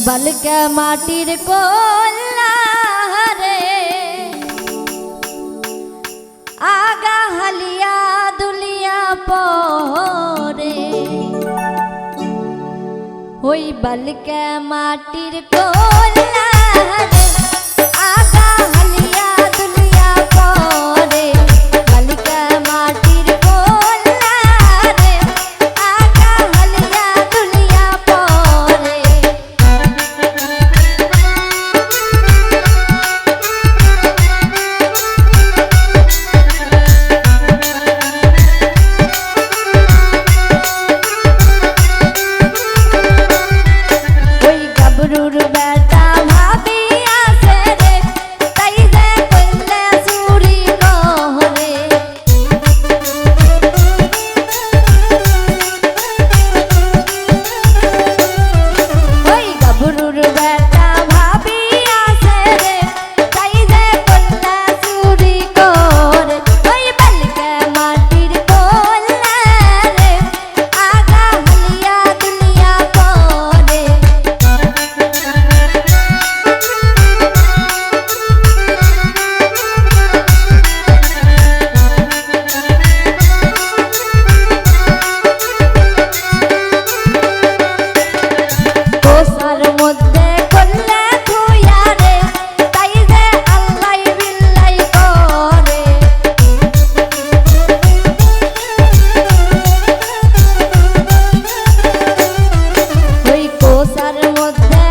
বালকা মাটির কোলা রে আগা হালিয়া দুলিয়া পরে ওই বালকা মাটির কোলা রে আগা হালিয়া দুলিয়া পরে বালকা মাটির কোলা রে আগা হালিয়া দুলিয়া পরে ওই গাবরুর বেটা ভাবি আছে রে তাই যে কইলে চুরি করে ওই গাবরুর বেটা ভাবি আছে রে তাই যে কইলে চুরি করে ওই বালকা মাটির কোলা রে আগা হালিয়া দুলিয়া পরে কোসার মধ্যে করলে থুইয়া রে তাই যে আল্লাহ বিল্লাই করে ওই কোসার মধ্যে